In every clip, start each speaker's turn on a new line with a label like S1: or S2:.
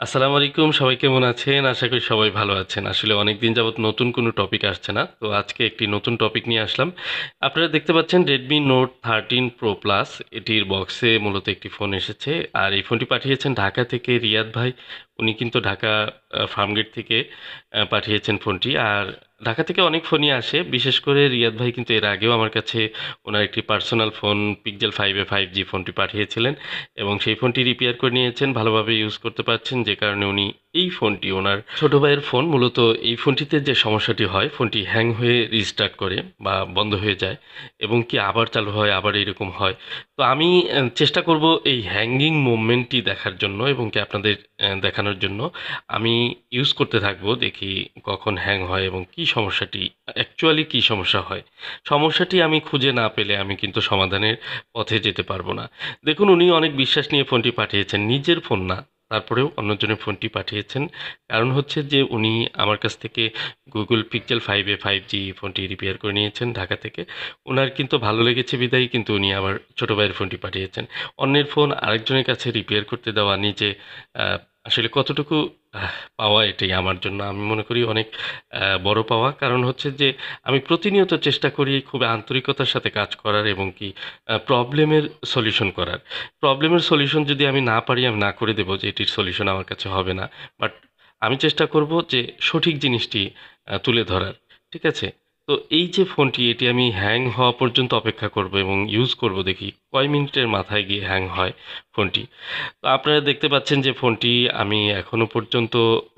S1: আসসালামু আলাইকুম। সবাই কেমন আছেন? আশা করি সবাই ভালো আছেন। আসলে অনেকদিন যাবৎ নতুন কোনো টপিক আসছে না। তো আজকে একটি নতুন টপিক নিয়ে আসলাম। আপনারা দেখতে পাচ্ছেন Redmi Note 13 Pro Plus এটির বক্সে মূলত একটি ফোন এসেছে। আর এই ফোনটি পাঠিয়েছেন ঢাকা থেকে রিয়াদ ভাই। উনি কিন্তু ঢাকা ফার্মগেট থেকে পাঠিয়েছেন ফোনটি। আর ঢাকা থেকে অনেক ফোনই আসে। বিশেষ করে রিয়াদ ভাই কিন্তু এর আগেও আমার কাছে ওনার একটি personal phone Pixel 5a 5G ফোনটি পাঠিয়েছিলেন। এবং সেই ফোনটি রিপেয়ার করে নিয়েছেন, ভালোভাবে ইউজ করতে পারছেন, যে কারণে উনি এই ফোনটি ওনার ছোট ভাইয়ের ফোন। মূলত এই ফোনটিতে যে সমস্যাটি হয়, ফোনটি হ্যাং হয়ে রিস্টার্ট করে বা বন্ধ হয়ে যায় এবং কি আবার চালু হয়, আবার এরকম হয়। তো আমি চেষ্টা করব এই হ্যাঙ্গিং মুভমেন্টটি দেখার জন্য এবং কি আপনাদের দেখানোর জন্য। আমি ইউজ করতে থাকবো, দেখি কখন হ্যাং হয় এবং কি সমস্যাটি অ্যাকচুয়ালি কি সমস্যা হয়। সমস্যাটি আমি খুঁজে না পেলে আমি কিন্তু সমাধানের পথে যেতে পারবো না। দেখুন, উনি অনেক বিশ্বাস নিয়ে ফোনটি পাঠিয়েছেন, নিজের ফোন না, তারপরেও অন্যজনের ফোনটি পাঠিয়েছেন। কারণ হচ্ছে যে উনি আমার কাছ থেকে গুগল পিক্সেল 5a 5G ফোনটি রিপেয়ার করে নিয়েছেন ঢাকা থেকে। ওনার কিন্তু ভালো লেগেছে বিদায়ী কিন্তু উনি আমার ছোট ভাইয়ের ফোনটি পাঠিয়েছেন। অন্যের ফোন আরেকজনের কাছে রিপেয়ার করতে দেওয়া নিজে আহ, আসলে কতটুকু পাওয়া, এটাই আমার জন্য আমি মনে করি অনেক বড় পাওয়া। কারণ হচ্ছে যে আমি প্রতিনিয়ত চেষ্টা করি খুব আন্তরিকতার সাথে কাজ করার এবং কি প্রবলেমের সলিউশন করার। প্রবলেমের সলিউশন যদি আমি না পারি, আমি না করে দেবো যে এটির সলিউশন আমার কাছে হবে না। বাট আমি চেষ্টা করব যে সঠিক জিনিসটি তুলে ধরার। ঠিক আছে? তো এই যে ফোনটি, এটি আমি হ্যাং হওয়া পর্যন্ত অপেক্ষা করব এবং ইউজ করব, দেখি কয় মিনিটের মাথায় গিয়ে হ্যাং হয় ফোনটি। তো আপনারা দেখতে পাচ্ছেন যে ফোনটি আমি এখনও পর্যন্ত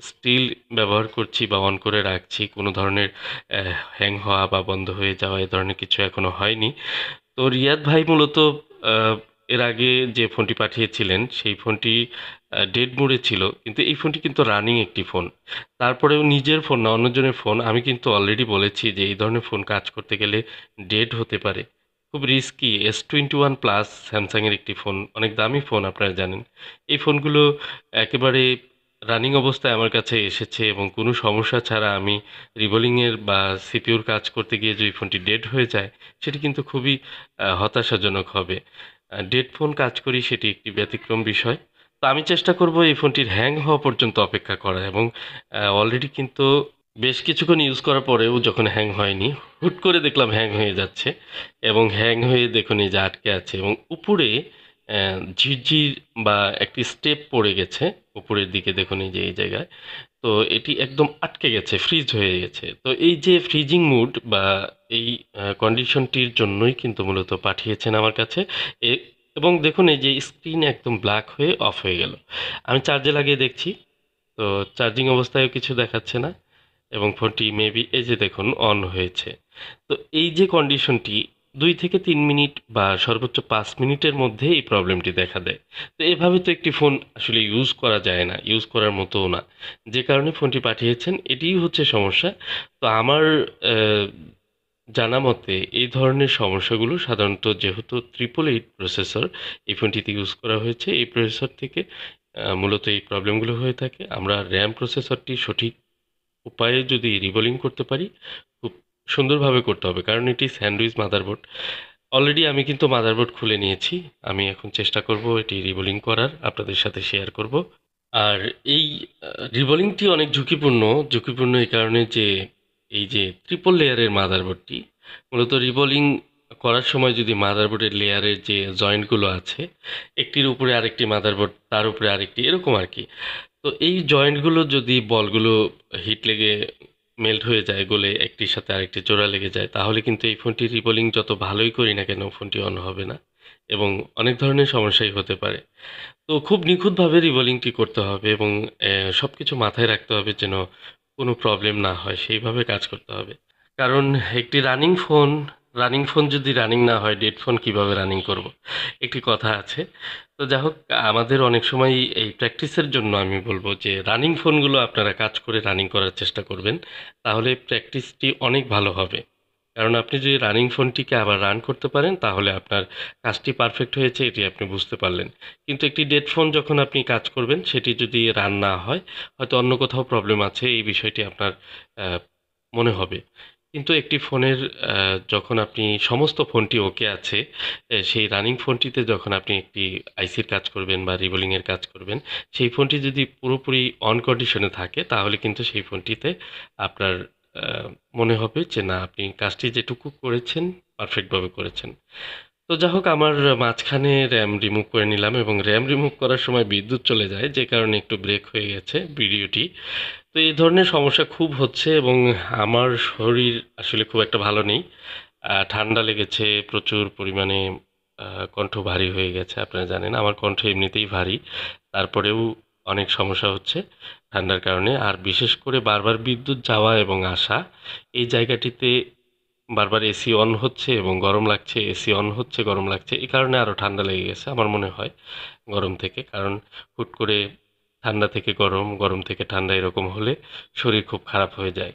S1: স্টিল ব্যবহার করছি বা অন করে রাখছি। কোনো ধরনের হ্যাং হওয়া বা বন্ধ হয়ে যাওয়া এ ধরনের কিছু এখনও হয়নি। তো রিয়াদ ভাই মূলত আহ, এর আগে যে ফোনটি পাঠিয়েছিলেন সেই ফোনটি ডেড মোডে ছিল, কিন্তু এই ফোনটি কিন্তু রানিং একটি ফোন। তারপরেও নিজের ফোন না, অন্যজনের ফোন। আমি কিন্তু অলরেডি বলেছি যে এই ধরনের ফোন কাজ করতে গেলে ডেড হতে পারে, খুব রিস্কি। S21 প্লাস স্যামসাংয়ের একটি ফোন, অনেক দামি ফোন, আপনারা জানেন। এই ফোনগুলো একেবারে রানিং অবস্থায় আমার কাছে এসেছে এবং কোনো সমস্যা ছাড়া আমি রিবোলিংয়ের বা সিপিউর কাজ করতে গিয়ে যদি ফোনটি ডেড হয়ে যায়, সেটি কিন্তু খুবই হতাশাজনক হবে। ডেড ফোন কাজ করি, সেটি একটি ব্যতিক্রম বিষয়। তো আমি চেষ্টা করব এই ফোনটির হ্যাং হওয়া পর্যন্ত অপেক্ষা করা এবং অলরেডি কিন্তু বেশ কিছুক্ষণ ইউজ করার পরেও যখন হ্যাং হয়নি, হুট করে দেখলাম হ্যাং হয়ে যাচ্ছে এবং হ্যাং হয়ে দেখুন এই যে আটকে আছে এবং উপরে ঝিরঝির বা একটি স্টেপ পড়ে গেছে উপরের দিকে, দেখুন এই যে এই জায়গায়। তো এটি একদম আটকে গেছে, ফ্রিজ হয়ে গেছে। তো এই যে ফ্রিজিং মুড বা এই কন্ডিশনটির জন্যই কিন্তু মূলত পাঠিয়েছেন আমার কাছে। এ এবং দেখুন এই যে স্ক্রিন একদম ব্ল্যাক হয়ে অফ হয়ে গেল। আমি চার্জে লাগিয়ে দেখছি, তো চার্জিং অবস্থায়ও কিছু দেখাচ্ছে না এবং ফোনটি মেবি এই যে দেখুন অন হয়েছে। তো এই যে কন্ডিশনটি 2 থেকে 3 মিনিট বা সর্বোচ্চ 5 মিনিটের মধ্যে এই প্রবলেমটি দেখা দেয়। তো এভাবে তো একটি ফোন আসলে ইউজ করা যায় না, ইউজ করার মতোও না। যে কারণে ফোনটি পাঠিয়েছেন এটিই হচ্ছে সমস্যা। তো আমার আহ, জানা মতে এই ধরনের সমস্যাগুলো সাধারণত, যেহেতু 888 প্রসেসর এই ফোনটিতে ইউজ করা হয়েছে, এই প্রসেসর থেকে মূলত এই প্রবলেমগুলো হয়ে থাকে। আমরা র্যাম প্রসেসরটি সঠিক উপায়ে যদি রিবোলিং করতে পারি, খুব সুন্দরভাবে করতে হবে, কারণ এটি স্যান্ডউইচ মাদারবোর্ড। অলরেডি আমি কিন্তু মাদারবোর্ড খুলে নিয়েছি। আমি এখন চেষ্টা করব এটি রিবোলিং করার, আপনাদের সাথে শেয়ার করব। আর এই রিবোলিংটি অনেক ঝুঁকিপূর্ণ। ঝুঁকিপূর্ণ এই কারণে যে এই যে ট্রিপল লেয়ারের মাদারবোর্ডটি, মূলত রিবোলিং করার সময় যদি মাদারবোর্ডের লেয়ারের যে জয়েন্টগুলো আছে, একটির উপরে আরেকটি মাদারবোর্ড, তার উপরে আরেকটি, এরকম আর কি। তো এই জয়েন্টগুলো যদি বলগুলো হিট লেগে মেল্ট হয়ে যায়, গলে একটির সাথে আরেকটি জোড়া লেগে যায়, তাহলে কিন্তু এই ফোনটি রিবোলিং যত ভালোই করি না কেন, ফোনটি অন হবে না এবং অনেক ধরনের সমস্যাই হতে পারে। তো খুব নিখুঁতভাবে রিবোলিংটি করতে হবে এবং সব কিছু মাথায় রাখতে হবে যেন কোনো প্রবলেম না হয়, সেইভাবে কাজ করতে হবে। কারণ একটি রানিং ফোন যদি রানিং না হয়, ডেড ফোন কীভাবে রানিং করব? একটি কথা আছে। তো যাই হোক, আমাদের অনেক সময় এই প্র্যাকটিসের জন্য আমি বলব যে রানিং ফোনগুলো আপনারা কাজ করে রানিং করার চেষ্টা করবেন, তাহলে প্র্যাকটিসটি অনেক ভালো হবে। কারণ আপনি যদি রানিং ফোনটিকে আবার রান করতে পারেন, তাহলে আপনার কাজটি পারফেক্ট হয়েছে এটি আপনি বুঝতে পারলেন। কিন্তু একটি ডেড ফোন যখন আপনি কাজ করবেন, সেটি যদি রান না হয়, হয়তো অন্য কোথাও প্রবলেম আছে, এই বিষয়টি আপনার আহ, মনে হবে। কিন্তু একটি ফোনের যখন আপনি সমস্ত ফোনটি ওকে আছে, সেই রানিং ফোনটিতে যখন আপনি একটি আইসির কাজ করবেন বা রিবোলিংয়ের কাজ করবেন, সেই ফোনটি যদি পুরোপুরি অন কন্ডিশনে থাকে তাহলে কিন্তু সেই ফোনটিতে আপনার মনে হবে যে না আপনি কাজটি যেটুকু করেছেন পারফেক্টভাবে করেছেন। তো যা হোক আমার মাঝখানে র্যাম রিমুভ করে নিলাম এবং র্যাম রিমুভ করার সময় বিদ্যুৎ চলে যায় যে কারণে একটু ব্রেক হয়ে গেছে ভিডিওটি। তো এই ধরনের সমস্যা খুব হচ্ছে এবং আমার শরীর আসলে খুব একটা ভালো নেই। ঠান্ডা লেগেছে প্রচুর পরিমাণে, কণ্ঠ ভারী হয়ে গেছে। আপনারা জানেন আমার কণ্ঠ এমনিতেই ভারী। তারপরেও অনেক সমস্যা হচ্ছে ঠান্ডার কারণে। আর বিশেষ করে বারবার বিদ্যুৎ যাওয়া এবং আসা, এই জায়গাটিতে বারবার এসি অন হচ্ছে এবং গরম লাগছে, এসি অন হচ্ছে গরম লাগছে। এই কারণে আরও ঠান্ডা লেগে গেছে আমার মনে হয় গরম থেকে। কারণ হুট করে ঠান্ডা থেকে গরম, গরম থেকে ঠান্ডা এরকম হলে শরীর খুব খারাপ হয়ে যায়।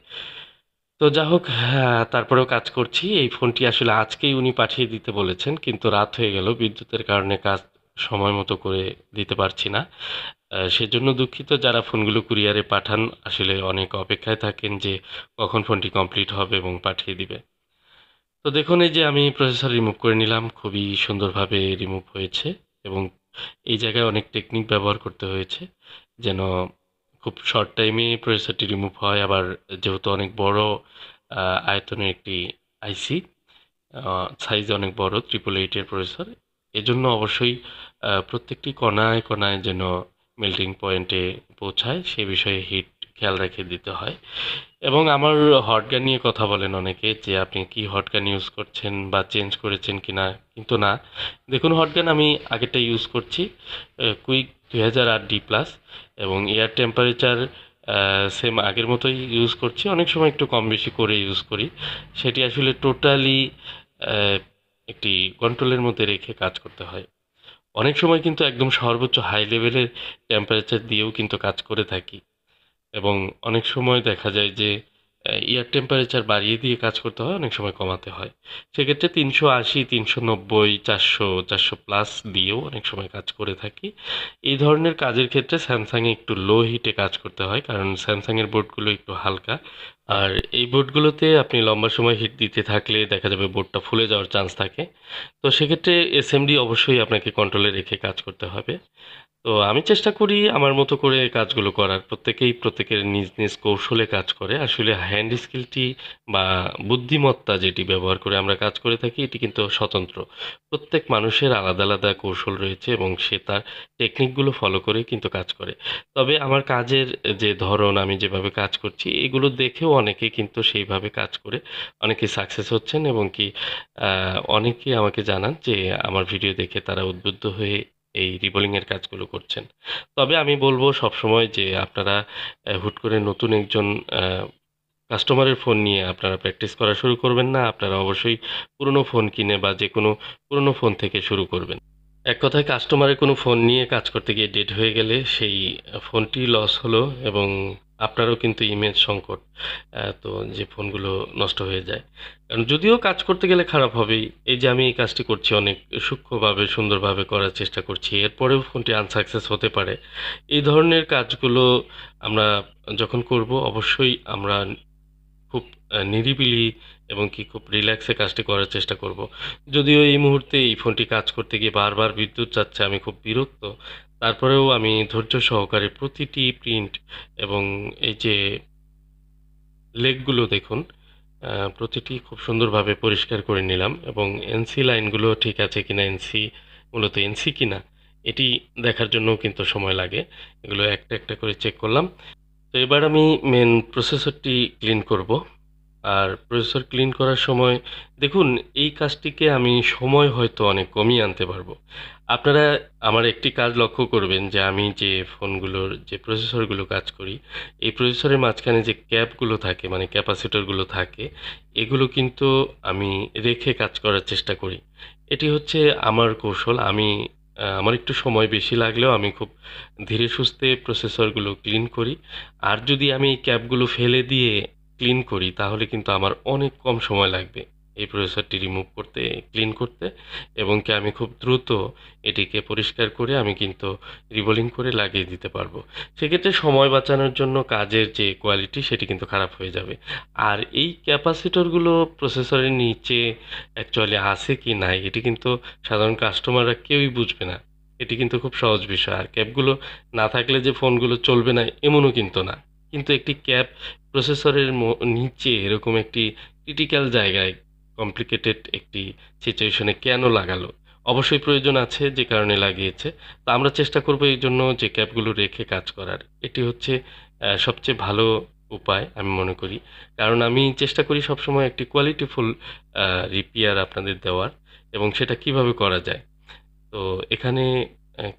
S1: তো যা হোক, হ্যাঁ, তারপরেও কাজ করছি। এই ফোনটি আসলে আজকেই উনি পাঠিয়ে দিতে বলেছেন, কিন্তু রাত হয়ে গেল। বিদ্যুতের কারণে কাজ সময় মতো করে দিতে পারছি না। সেজন্য দুঃখিত। যারা ফোনগুলো কুরিয়ারে পাঠান আসলে অনেক অপেক্ষায় থাকেন যে কখন ফোনটি কমপ্লিট হবে এবং পাঠিয়ে দিবে। তো দেখুন এই যে আমি প্রসেসর রিমুভ করে নিলাম, খুবই সুন্দরভাবে রিমুভ হয়েছে এবং এই জায়গায় অনেক টেকনিক ব্যবহার করতে হয়েছে যেন খুব শর্ট টাইমে প্রসেসরটি রিমুভ হয়। আবার যেহেতু অনেক বড় আয়তনের একটি আইসি, সাইজ অনেক বড়, 888 এর প্রসেসর, এজন্য অবশ্যই প্রত্যেকটি কণায় কণায় যেন মেল্টিং পয়েন্টে পৌঁছায় সে বিষয়ে হিট খেয়াল রেখে দিতে হয়। এবং আমার হট গান নিয়ে কথা বলেন অনেকে যে আপনি কি হট গান ইউজ করছেন বা চেঞ্জ করেছেন কিনা, কিন্তু না। দেখুন হট গান আমি আগেরটা ইউজ করছি, কুইক 2008D+, এবং এয়ার টেম্পারেচার সেম আগের মতোই ইউজ করছি। অনেক সময় একটু কম বেশি করে ইউজ করি। সেটি আসলে টোটালি একটি কন্ট্রোলের মধ্যে রেখে কাজ করতে হয়। অনেক সময় কিন্তু একদম সর্বোচ্চ হাই লেভেলের টেম্পারেচার দিয়েও কিন্তু কাজ করে থাকি এবং অনেক সময় দেখা যায় যে এয়ার টেম্পারেচার বাড়িয়ে দিয়ে কাজ করতে হয়, অনেক সময় কমাতে হয়। সেক্ষেত্রে 380, 390, 400, 400+ দিয়েও অনেক সময় কাজ করে থাকি। এই ধরনের কাজের ক্ষেত্রে স্যামসাংয়ে একটু লো হিটে কাজ করতে হয়, কারণ স্যামসাংয়ের বোর্ডগুলো একটু হালকা। আর এই বোর্ডগুলোতে আপনি লম্বা সময় হিট দিতে থাকলে দেখা যাবে বোর্ডটা ফুলে যাওয়ার চান্স থাকে। তো সেক্ষেত্রে এসএমডি অবশ্যই আপনাকে কন্ট্রোলে রেখে কাজ করতে হবে। তো আমি চেষ্টা করি আমার মতো করে কাজগুলো করার। প্রত্যেকেই প্রত্যেকের নিজ নিজ কৌশলে কাজ করে। আসলে হ্যান্ড স্কিলটি বা বুদ্ধিমত্তা যেটি ব্যবহার করে আমরা কাজ করে থাকি এটি কিন্তু স্বতন্ত্র। প্রত্যেক মানুষের আলাদা আলাদা কৌশল রয়েছে এবং সে তার টেকনিকগুলো ফলো করেই কিন্তু কাজ করে। তবে আমার কাজের যে ধরন, আমি যেভাবে কাজ করছি এগুলো দেখেও অনেকে কিন্তু সেইভাবে কাজ করে অনেকে সাকসেস হচ্ছেন এবং কি অনেকেই আমাকে জানান যে আমার ভিডিও দেখে তারা উদ্বুদ্ধ হয়ে এই রিবোলিংয়ের কাজগুলো করছেন। তবে আমি বলব সবসময় যে আপনারা হুট করে নতুন একজন আ কাস্টমারের ফোন নিয়ে আপনারা প্র্যাকটিস করা শুরু করবেন না। আপনারা অবশ্যই পুরনো ফোন কিনে বা যেকোনো পুরনো ফোন থেকে শুরু করবেন। এক কথায় কাস্টমারের কোনো ফোন নিয়ে কাজ করতে গিয়ে ডেড হয়ে গেলে সেই ফোনটি লস হলো এবং আপনারও কিন্তু ইমেজ সংকট। তো যে ফোনগুলো নষ্ট হয়ে যায়। কারণ যদিও কাজ করতে গেলে খারাপ হবেই। এই যে আমি এই কাজটি করছি অনেক সূক্ষ্মভাবে সুন্দরভাবে করার চেষ্টা করছি। এরপরেও ফোনটি আনসাকসেস হতে পারে। এই ধরনের কাজগুলো আমরা যখন করব অবশ্যই আমরা খুব নিরিবিলি এবং কি খুব রিল্যাক্সে কাজটি করার চেষ্টা করব। যদিও এই মুহূর্তে এই ফোনটি কাজ করতে গিয়ে বারবার বিদ্যুৎ যাচ্ছে, আমি খুব বিরক্ত। তারপরেও আমি ধৈর্য সহকারে প্রতিটি প্রিন্ট এবং এই যে লেগগুলো দেখুন, প্রতিটি খুব সুন্দরভাবে পরিষ্কার করে নিলাম এবং এনসি লাইনগুলো ঠিক আছে কিনা, এনসি মূলত এনসি কিনা এটি দেখার জন্যও কিন্তু সময় লাগে। এগুলো একটা একটা করে চেক করলাম। তো এবার আমি মেন প্রসেসরটি ক্লিন করব। আর প্রসেসর ক্লিন করার সময় দেখুন এই কাজটিকে আমি সময় হয়তো অনেক কমিয়ে আনতে পারবো। আপনারা আমার একটি কাজ লক্ষ্য করবেন যে আমি যে ফোনগুলোর যে প্রসেসরগুলো কাজ করি, এই প্রসেসরের মাঝখানে যে ক্যাপগুলো থাকে মানে ক্যাপাসিটরগুলো থাকে, এগুলো কিন্তু আমি রেখে কাজ করার চেষ্টা করি। এটি হচ্ছে আমার কৌশল। আমি আমার একটু সময় বেশি লাগলেও আমি খুব ধীরে সুস্থে প্রসেসরগুলো ক্লিন করি। আর যদি আমি এই ক্যাপগুলো ফেলে দিয়ে ক্লিন করি তাহলে কিন্তু আমার অনেক কম সময় লাগবে এই প্রসেসরটি রিমুভ করতে, ক্লিন করতে, এবং কি আমি খুব দ্রুত এটিকে পরিষ্কার করে আমি কিন্তু রিবোলিং করে লাগিয়ে দিতে পারবো। সেক্ষেত্রে সময় বাঁচানোর জন্য কাজের যে কোয়ালিটি সেটি কিন্তু খারাপ হয়ে যাবে। আর এই ক্যাপাসিটরগুলো প্রসেসরের নিচে অ্যাকচুয়ালি আছে কি নাই এটি কিন্তু সাধারণ কাস্টমাররা কেউই বুঝবে না। এটি কিন্তু খুব সহজ বিষয়। আর ক্যাপগুলো না থাকলে যে ফোনগুলো চলবে না এমনও কিন্তু না। কিন্তু একটি ক্যাপ প্রসেসরের নিচে এরকম একটি ক্রিটিক্যাল জায়গায় কমপ্লিকেটেড একটি সিচুয়েশনে কেন লাগালো? অবশ্যই প্রয়োজন আছে যে কারণে লাগিয়েছে। তো আমরা চেষ্টা করব এই জন্য যে ক্যাপগুলো রেখে কাজ করার। এটি হচ্ছে সবচেয়ে ভালো উপায় আমি মনে করি। কারণ আমি চেষ্টা করি সবসময় একটি কোয়ালিটিফুল রিপেয়ার আপনাদের দেওয়ার, এবং সেটা কিভাবে করা যায়। তো এখানে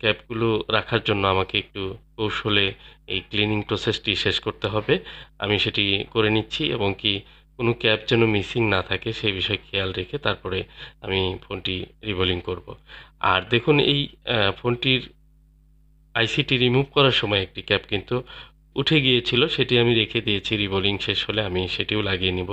S1: ক্যাপগুলো রাখার জন্য আমাকে একটু কৌশলে এই ক্লিনিং প্রসেসটি শেষ করতে হবে। আমি সেটি করে নিচ্ছি, এবং কি কোনো ক্যাপ যেন মিসিং না থাকে সেই বিষয়ে খেয়াল রেখে তারপরে আমি ফোনটি রিবোলিং করব। আর দেখুন এই ফোনটির আইসিটি রিমুভ করার সময় একটি ক্যাপ কিন্তু উঠে গিয়েছিল, সেটি আমি রেখে দিয়েছি। রিবোলিং শেষ হলে আমি সেটিও লাগিয়ে নিব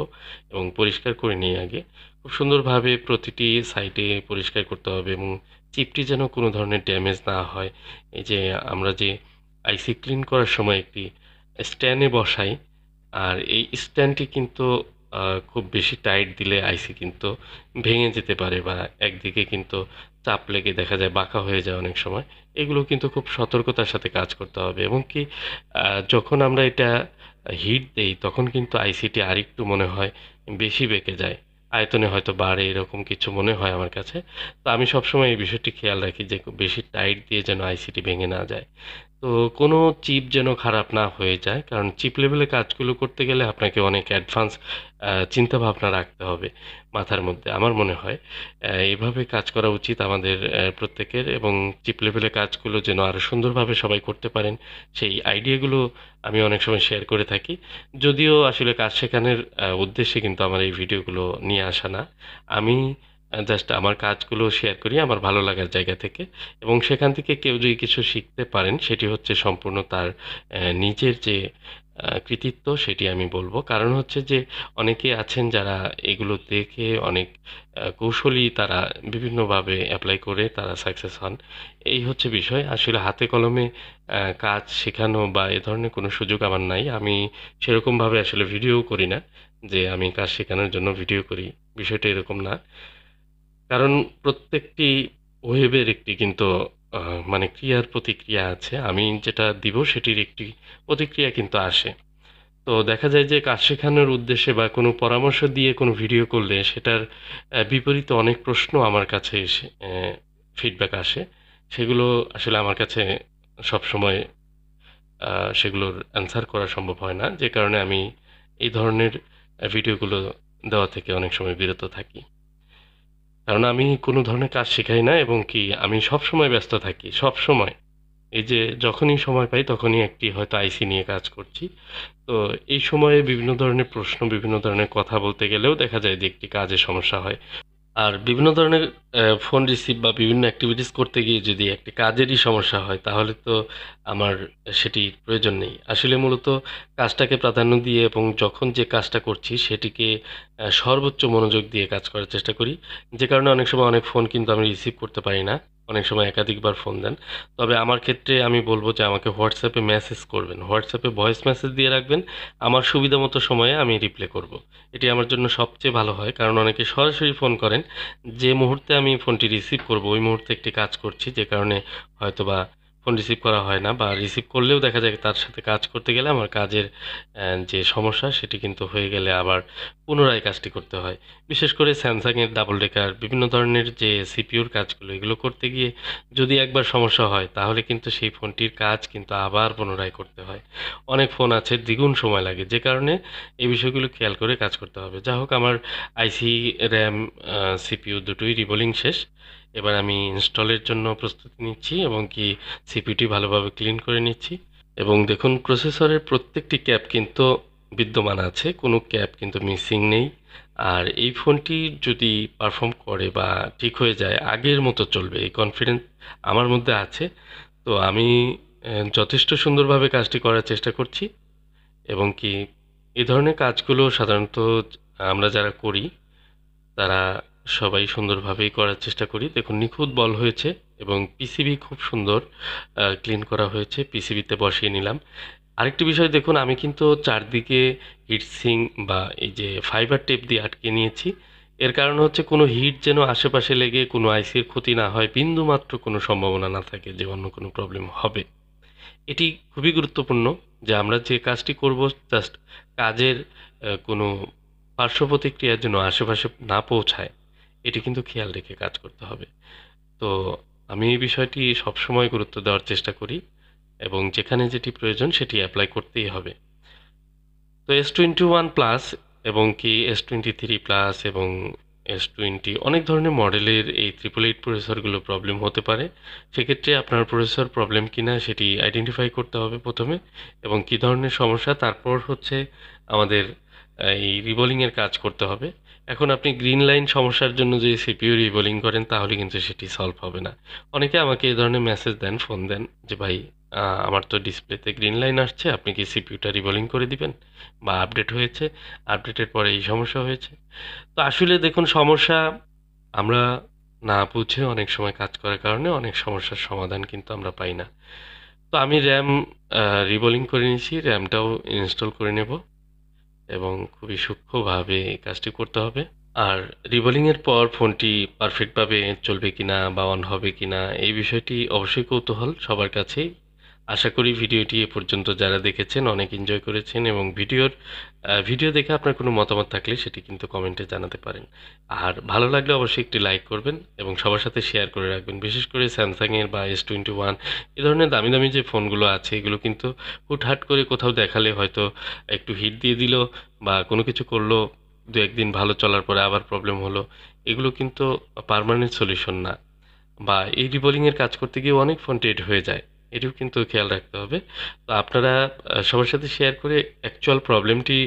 S1: এবং পরিষ্কার করে নিই আগে। খুব সুন্দরভাবে প্রতিটি সাইডে পরিষ্কার করতে হবে, এবং চিপটি যেন কোনো ধরনের ড্যামেজ না হয়। এই যে আমরা যে আইসি ক্লিন করার সময় একটি স্ট্যান্ডে বসাই, আর এই স্ট্যান্ডটি কিন্তু খুব বেশি টাইট দিলে আইসি কিন্তু ভেঙে যেতে পারে, বা একদিকে কিন্তু চাপ লেগে দেখা যায় বাঁকা হয়ে যায় অনেক সময়। এগুলো কিন্তু খুব সতর্কতার সাথে কাজ করতে হবে, এবং কি যখন আমরা এটা হিট দেই তখন কিন্তু আইসিটি আরেকটু মনে হয় বেশি বেঁকে যায়, আয়তনে হয়তো বাড়ে, এরকম কিছু মনে হয় আমার কাছে। তো আমি সবসময় এই বিষয়টি খেয়াল রাখি যে খুব বেশি টাইট দিয়ে যেন আইসিটি ভেঙে না যায়। তো কোনো চিপ যেন খারাপ না হয়ে যায়, কারণ চিপ লেভেলে কাজগুলো করতে গেলে আপনাকে অনেক অ্যাডভান্স চিন্তাভাবনা রাখতে হবে মাথার মধ্যে। আমার মনে হয় এভাবে কাজ করা উচিত আমাদের প্রত্যেকের, এবং চিপ লেভেলে কাজগুলো যেন আরও সুন্দরভাবে সবাই করতে পারেন সেই আইডিয়াগুলো আমি অনেক সময় শেয়ার করে থাকি। যদিও আসলে কাজ শেখানোর উদ্দেশ্যে কিন্তু আমার এই ভিডিওগুলো নিয়ে আসা না। আমি জাস্ট আমার কাজগুলো শেয়ার করি আমার ভালো লাগার জায়গা থেকে, এবং সেখান থেকে কেউ যদি কিছু শিখতে পারেন সেটি হচ্ছে সম্পূর্ণ তার নিজের যে কৃতিত্ব সেটি আমি বলব। কারণ হচ্ছে যে অনেকে আছেন যারা এগুলো দেখে অনেক কৌশলী তারা বিভিন্নভাবে অ্যাপ্লাই করে তারা সাকসেস হন। এই হচ্ছে বিষয়। আসলে হাতে কলমে কাজ শেখানো বা এ ধরনের কোনো সুযোগ আমার নাই। আমি সেরকমভাবে আসলে ভিডিও করি না যে আমি কাজ শেখানোর জন্য ভিডিও করি। বিষয়টা এরকম না। কারণ প্রত্যেকটি ওয়েবের একটি কিন্তু আ মানে ক্রিয়ার প্রতিক্রিয়া আছে। আমি যেটা দিব সেটির একটি প্রতিক্রিয়া কিন্তু আসে। তো দেখা যায় যে কাজ শেখানোর উদ্দেশ্যে বা কোনো পরামর্শ দিয়ে কোনো ভিডিও করলে সেটার বিপরীতে অনেক প্রশ্ন আমার কাছে এসে ফিডব্যাক আসে। সেগুলো আসলে আমার কাছে সবসময় আ সেগুলোর অ্যান্সার করা সম্ভব হয় না। যে কারণে আমি এই ধরনের ভিডিওগুলো দেওয়া থেকে অনেক সময় বিরত থাকি। কারণ আমি কোনো ধরনের কাজ শেখাই না, এবং কি আমি সবসময় ব্যস্ত থাকি, সবসময়। এই যে যখনই সময় পাই তখনই একটি হয়তো আইসি নিয়ে কাজ করছি। তো এই সময়ে বিভিন্ন ধরনের প্রশ্ন, বিভিন্ন ধরনের কথা বলতে গেলেও দেখা যায় যে একটি কাজে সমস্যা হয়। আর বিভিন্ন ধরনের ফোন রিসিভ বা বিভিন্ন অ্যাক্টিভিটিস করতে গিয়ে যদি একটি কাজেরই সমস্যা হয় তাহলে তো আমার সেটির প্রয়োজন নেই। আসলে মূলত কাজটাকে প্রাধান্য দিয়ে এবং যখন যে কাজটা করছি সেটিকে সর্বোচ্চ মনোযোগ দিয়ে কাজ করার চেষ্টা করি। যে কারণে অনেক সময় অনেক ফোন কিন্তু আমি রিসিভ করতে পারি না। অনেক সময় একাধিকবার ফোন দেন। তবে আমার ক্ষেত্রে আমি বলব যে আমাকে WhatsApp এ মেসেজ করবেন। WhatsApp এ ভয়েস মেসেজ দিয়ে রাখবেন। আমার সুবিধামতো সময়ে আমি রিপ্লাই করব। এটি আমার জন্য সবচেয়ে ভালো হয়, কারণ অনেকে সরাসরি ফোন করেন। যে মুহূর্তে আমি ফোনটি রিসিভ করব ওই মুহূর্তে একটি কাজ করছি, যে কারণে হয়তোবা ফোন রিসিভ করা হয় না, বা রিসিভ করলেও দেখা যায় তার সাথে কাজ করতে গেলে আমার কাজের যে সমস্যা সেটি কিন্তু হয়ে গেলে আবার পুনরায় কাজটি করতে হয়। বিশেষ করে স্যামসাংয়ের ডাবল ডেকার বিভিন্ন ধরনের যে সিপিইউর কাজগুলো এগুলো করতে গিয়ে যদি একবার সমস্যা হয় তাহলে কিন্তু সেই ফোনটির কাজ কিন্তু আবার পুনরায় করতে হয়। অনেক ফোন আছে দ্বিগুণ সময় লাগে, যে কারণে এই বিষয়গুলো খেয়াল করে কাজ করতে হবে। যা হোক, আমার আইসি, র্যাম, সিপিইউ দুটোই রিবোলিং শেষ। এবার আমি ইনস্টলের জন্য প্রস্তুতি নিচ্ছি, এবং কি সিপিইউটি ভালোভাবে ক্লিন করে নিচ্ছি। এবং দেখুন প্রসেসরের প্রত্যেকটি ক্যাপ কিন্তু বিদ্যমান আছে, কোনো ক্যাপ কিন্তু মিসিং নেই। আর এই ফোনটি যদি পারফর্ম করে বা ঠিক হয়ে যায় আগের মতো চলবে এই কনফিডেন্স আমার মধ্যে আছে। তো আমি যথেষ্ট সুন্দরভাবে কাজটি করার চেষ্টা করছি, এবং কি এই ধরনের কাজগুলো সাধারণত আমরা যারা করি তারা সবাই সুন্দরভাবেই করার চেষ্টা করি। দেখুন নিখুঁত বল হয়েছে এবং পিসিবি খুব সুন্দর ক্লিন করা হয়েছে। পিসিবিতে বসিয়ে নিলাম। আরেকটি বিষয় দেখুন, আমি কিন্তু চারদিকে হিটসিঙ্ক বা এই যে ফাইবার টেপ দিয়ে আটকে নিয়েছি। এর কারণ হচ্ছে কোনো হিট যেন আশেপাশে লেগে কোনো আইসির ক্ষতি না হয়, বিন্দুমাত্র কোনো সম্ভাবনা না থাকে যে অন্য কোনো প্রবলেম হবে। এটি খুবই গুরুত্বপূর্ণ যে আমরা যে কাজটি করব, জাস্ট কাজের কোনো পার্শ্ব প্রতিক্রিয়া যেন আশেপাশে না পৌঁছায়, এটি কিন্তু খেয়াল রেখে কাজ করতে হবে। তো আমি এই বিষয়টি সবসময় গুরুত্ব দেওয়ার চেষ্টা করি এবং যেখানে যেটি প্রয়োজন সেটি অ্যাপ্লাই করতেই হবে। তো S21 প্লাস এবং কি S23 প্লাস এবং S20 অনেক ধরনের মডেলের এই 888 প্রসেসরগুলো প্রবলেম হতে পারে। সেক্ষেত্রে আপনার প্রসেসর প্রবলেম কিনা সেটি আইডেন্টিফাই করতে হবে প্রথমে এবং কী ধরনের সমস্যা, তারপর হচ্ছে আমাদের এই রিবোলিংয়ের কাজ করতে হবে। এখন আপনি গ্রিন লাইন সমস্যার জন্য যদি সিপিইউ রিবোলিং করেন তাহলে কিন্তু সেটি সলভ হবে না। অনেকে আমাকে এই ধরনের মেসেজ দেন, ফোন দেন যে ভাই আমার তো ডিসপ্লেতে গ্রিন লাইন আসছে, আপনি কি সিপিইউটা রিবোলিং করে দিবেন, বা আপডেট হয়েছে, আপডেটের পরে এই সমস্যা হয়েছে। তো আসলে দেখুন, সমস্যা আমরা না বুঝে অনেক সময় কাজ করার কারণে অনেক সমস্যার সমাধান কিন্তু আমরা পাই না। তো আমি র্যাম রিবোলিং করে নিয়েছি, র্যামটাও ইনস্টল করে নেব এবং খুবই সূক্ষ্মভাবে এই কাজটি করতে হবে। আর রিবোলিংয়ের পর ফোনটি পারফেক্টভাবে চলবে কিনা বা অন হবে কিনা এই বিষয়টি অবশ্যই কৌতূহল সবার কাছেই। আশা করি ভিডিওটি এ পর্যন্ত যারা দেখেছেন অনেক এনজয় করেছেন এবং ভিডিও দেখে আপনার কোনো মতামত থাকলে সেটি কিন্তু কমেন্টে জানাতে পারেন। আর ভালো লাগলে অবশ্যই একটি লাইক করবেন এবং সবার সাথে শেয়ার করে রাখবেন। বিশেষ করে স্যামসাংয়ের বা S21 এ ধরনের দামি দামি যে ফোনগুলো আছে এগুলো কিন্তু হুটহাট করে কোথাও দেখালে হয়তো একটু হিট দিয়ে দিল বা কোনো কিছু করলো, দু একদিন ভালো চলার পরে আবার প্রবলেম হলো, এগুলো কিন্তু পার্মানেন্ট সলিউশন না। বা এই রিবোলিংয়ের কাজ করতে গিয়ে অনেক ফোন ডেড হয়ে যায়, এটিও কিন্তু খেয়াল রাখতে হবে। তো আপনারা সবার সাথে শেয়ার করে অ্যাকচুয়াল প্রবলেমটি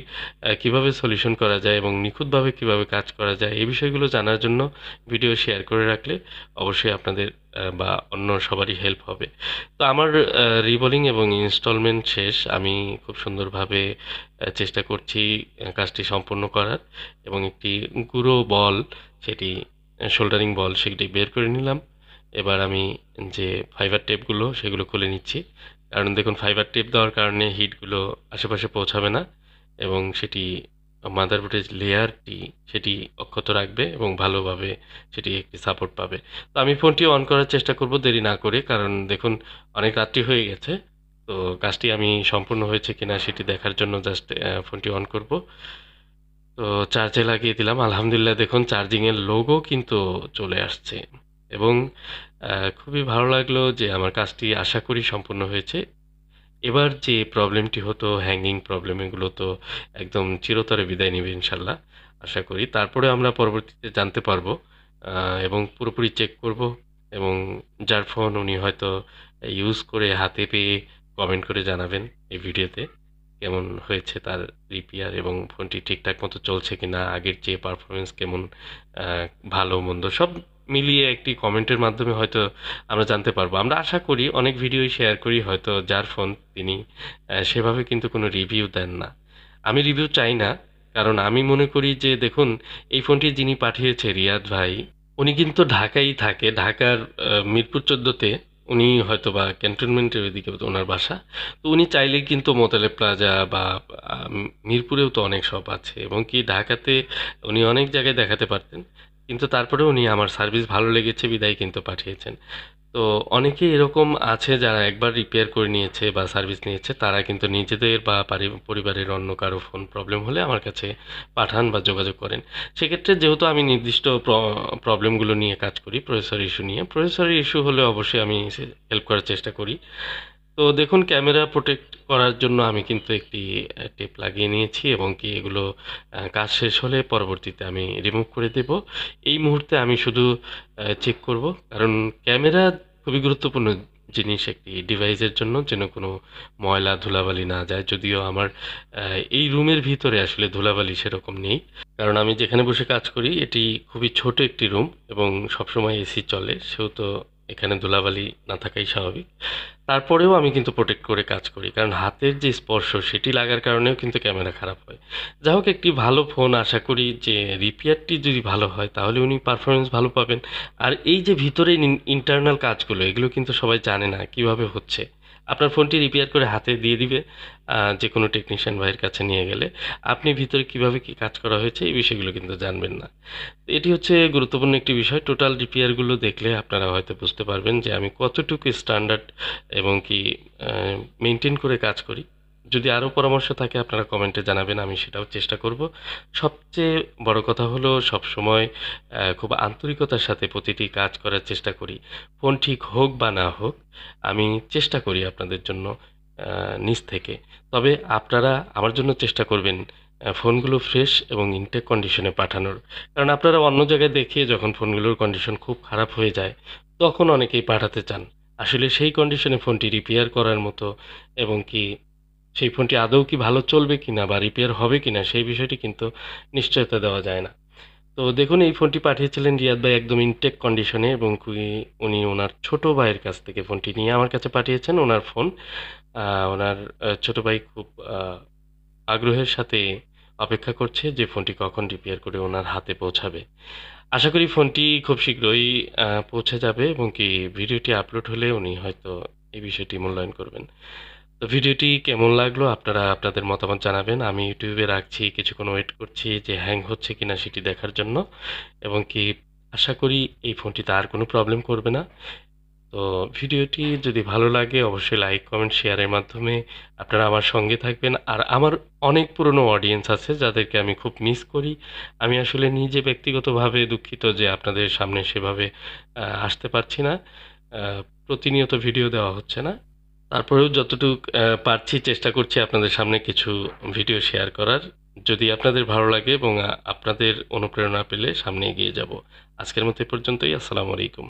S1: কীভাবে সলিউশন করা যায় এবং নিখুঁতভাবে কীভাবে কাজ করা যায় এই বিষয়গুলো জানার জন্য ভিডিও শেয়ার করে রাখলে অবশ্যই আপনাদের বা অন্য সবারই হেল্প হবে। তো আমার রিবোলিং এবং ইনস্টলমেন্ট শেষ। আমি খুব সুন্দরভাবে চেষ্টা করছি কাজটি সম্পূর্ণ করার এবং একটি গুঁড়ো বল, সেটি শোল্ডারিং বল, সেটি বের করে নিলাম। এবার আমি যে ফাইবার টেপগুলো সেগুলো খুলে নিচ্ছি, কারণ দেখুন ফাইবার টেপ দেওয়ার কারণে হিটগুলো আশেপাশে পৌঁছাবে না এবং সেটি মাদারবোর্ডের লেয়ারটি সেটি অক্ষত রাখবে এবং ভালোভাবে সেটি একটি সাপোর্ট পাবে। তো আমি ফোনটি অন করার চেষ্টা করব দেরি না করে, কারণ দেখুন অনেক রাত্রি হয়ে গেছে। তো কাজটি আমি সম্পূর্ণ হয়েছে কিনা সেটি দেখার জন্য জাস্ট ফোনটি অন করব। তো চার্জে লাগিয়ে দিলাম। আলহামদুলিল্লাহ, দেখুন চার্জিংয়ের লোগো কিন্তু চলে আসছে এবং খুবই ভালো লাগলো যে আমার কাজটি আশা করি সম্পূর্ণ হয়েছে। এবার যে প্রবলেমটি হতো হ্যাঙ্গিং প্রবলেম, এগুলো তো একদম চিরতরে বিদায় নেবে ইনশাল্লাহ আশা করি। তারপরে আমরা পরবর্তীতে জানতে পারবো এবং পুরোপুরি চেক করব এবং যার ফোন উনি হয়তো ইউজ করে হাতে পেয়ে কমেন্ট করে জানাবেন এই ভিডিওতে কেমন হয়েছে তার রিপেয়ার এবং ফোনটি ঠিকঠাক মতো চলছে কিনা, আগের চেয়ে পারফরমেন্স কেমন, ভালো মন্দ সব মিলিয়ে একটি কমেন্টের মাধ্যমে হয়তো আমরা জানতে পারবো। আমরা আশা করি, অনেক ভিডিওই শেয়ার করি হয়তো যার ফোন তিনি সেভাবে কিন্তু কোনো রিভিউ দেন না। আমি রিভিউ চাই না, কারণ আমি মনে করি যে দেখুন এই ফোনটি যিনি পাঠিয়েছে রিয়াদ ভাই, উনি কিন্তু ঢাকায় থাকে, ঢাকার মিরপুর 14-তে উনি হয়তোবা ক্যান্টনমেন্টের ওইদিকে ওনার বাসা। তো উনি চাইলেই কিন্তু মোতালেব প্লাজা বা মিরপুরেও তো অনেক শপ আছে এবং কি ঢাকাতে উনি অনেক জায়গায় দেখাতে পারতেন, কিন্তু তারপরেও উনি আমার সার্ভিস ভালো লেগেছে বিদায় কিন্তু পাঠিয়েছেন। তো অনেকেই এরকম আছে যারা একবার রিপেয়ার করে নিয়েছে বা সার্ভিস নিয়েছে, তারা কিন্তু নিজেদের বা পরিবারের অন্য কারো ফোন প্রবলেম হলে আমার কাছে পাঠান বা যোগাযোগ করেন। সেক্ষেত্রে যেহেতু আমি নির্দিষ্ট প্রবলেমগুলো নিয়ে কাজ করি, প্রসেসর ইস্যু নিয়ে, প্রসেসরের ইস্যু হলে অবশ্যই আমি হেল্প করার চেষ্টা করি। তো দেখুন ক্যামেরা প্রোটেক্ট করার জন্য আমি কিন্তু একটি টেপ লাগিয়ে নিয়েছি এবং কি এগুলো কাজ শেষ হলে পরবর্তীতে আমি রিমুভ করে দেব। এই মুহূর্তে আমি শুধু চেক করব, কারণ ক্যামেরা খুবই গুরুত্বপূর্ণ জিনিস একটি ডিভাইসের জন্য, যেন কোনো ময়লা ধুলাবালি না যায়। যদিও আমার এই রুমের ভিতরে আসলে ধুলাবালি সেরকম নেই, কারণ আমি যেখানে বসে কাজ করি এটি খুবই ছোট একটি রুম এবং সবসময় এসি চলে, সেহেতু এখানে ধুলাবালি না থাকাই স্বাভাবিক। তারপরেও আমি কিন্তু প্রোটেক্ট করে কাজ করি, কারণ হাতের যে স্পর্শ সেটি লাগার কারণেও কিন্তু ক্যামেরা খারাপ হয়। যাই হোক, একটি ভালো ফোন, আশা করি যে রিপেয়ারটি যদি ভালো হয় তাহলে উনি পারফরমেন্স ভালো পাবেন। আর এই যে ভিতরে ইন্টারনাল কাজগুলো, এগুলো কিন্তু সবাই জানে না কিভাবে হচ্ছে। আপনার ফোনটি রিপেয়ার করে হাতে দিয়ে দিবে যে কোনো টেকনিশিয়ান ভাইয়ের কাছে নিয়ে গেলে। আপনি ভিতরে কিভাবে কি কাজ করা হয়েছে এই বিষয়গুলো কিন্তু জানবেন না। এটি হচ্ছে গুরুত্বপূর্ণ একটি বিষয়। টোটাল রিপেয়ারগুলো দেখলে আপনারা হয়তো বুঝতে পারবেন যে আমি কতটুকু স্ট্যান্ডার্ড এবং কি মেনটেন করে কাজ করি। যদি আরও পরামর্শ থাকে আপনারা কমেন্টে জানাবেন, আমি সেটাও চেষ্টা করব। সবচেয়ে বড় কথা হলো সবসময় খুব আন্তরিকতার সাথে প্রতিটি কাজ করার চেষ্টা করি। ফোন ঠিক হোক বা না হোক, আমি চেষ্টা করি আপনাদের জন্য নিজ থেকে। তবে আপনারা আমার জন্য চেষ্টা করবেন ফোনগুলো ফ্রেশ এবং ইনটেক কন্ডিশনে পাঠানোর। কারণ আপনারা অন্য জায়গায় দেখিয়ে যখন ফোনগুলোর কন্ডিশন খুব খারাপ হয়ে যায়, তখন অনেকেই পাঠাতে চান। আসলে সেই কন্ডিশনে ফোনটি রিপেয়ার করার মতো এবং কি সেই ফোনটি আদৌ কি ভালো চলবে কিনা বা রিপেয়ার হবে কিনা সেই বিষয়টি কিন্তু নিশ্চয়তা দেওয়া যায় না। তো দেখুন, এই ফোনটি পাঠিয়েছিলেন রিয়াদ ভাই একদম ইনটেক কন্ডিশনে, এবং উনি ওনার ছোট ভাইয়ের কাছ থেকে ফোনটি নিয়ে আমার কাছে পাঠিয়েছেন ওনার ফোন। ওনার ছোট ভাই খুব আগ্রহের সাথে অপেক্ষা করছে যে ফোনটি কখন রিপেয়ার করে ওনার হাতে পৌঁছাবে। আশা করি ফোনটি খুব শীঘ্রই পৌঁছে যাবে, এবং কি ভিডিওটি আপলোড হলে উনি হয়তো এই বিষয়টি মূল্যায়ন করবেন। তো ভিডিওটি কেমন লাগলো আপনারা আপনাদের মতামত জানাবেন। আমি ইউটিউবে রাখছি, কিছুক্ষণ ওয়েট করছি যে হ্যাং হচ্ছে কিনা সেটি দেখার জন্য, এবং কি আশা করি এই ফোনটিতে আর কোনো প্রবলেম করবে না। তো ভিডিওটি যদি ভালো লাগে অবশ্যই লাইক, কমেন্ট, শেয়ারের মাধ্যমে আপনারা আমার সঙ্গে থাকবেন। আর আমার অনেক পুরনো অডিয়েন্স আছে যাদেরকে আমি খুব মিস করি। আমি আসলে নিজে ব্যক্তিগতভাবে দুঃখিত যে আপনাদের সামনে সেভাবে আসতে পারছি না। প্রতিনিয়ত ভিডিও দেওয়া হচ্ছে না। তারপরেও যতটুক পারছি চেষ্টা করছি আপনাদের সামনে কিছু ভিডিও শেয়ার করার। যদি আপনাদের ভালো লাগে এবং আপনাদের অনুপ্রেরণা পেলে সামনে এগিয়ে যাব। আজকের মতো এ পর্যন্তই। আসসালামু আলাইকুম।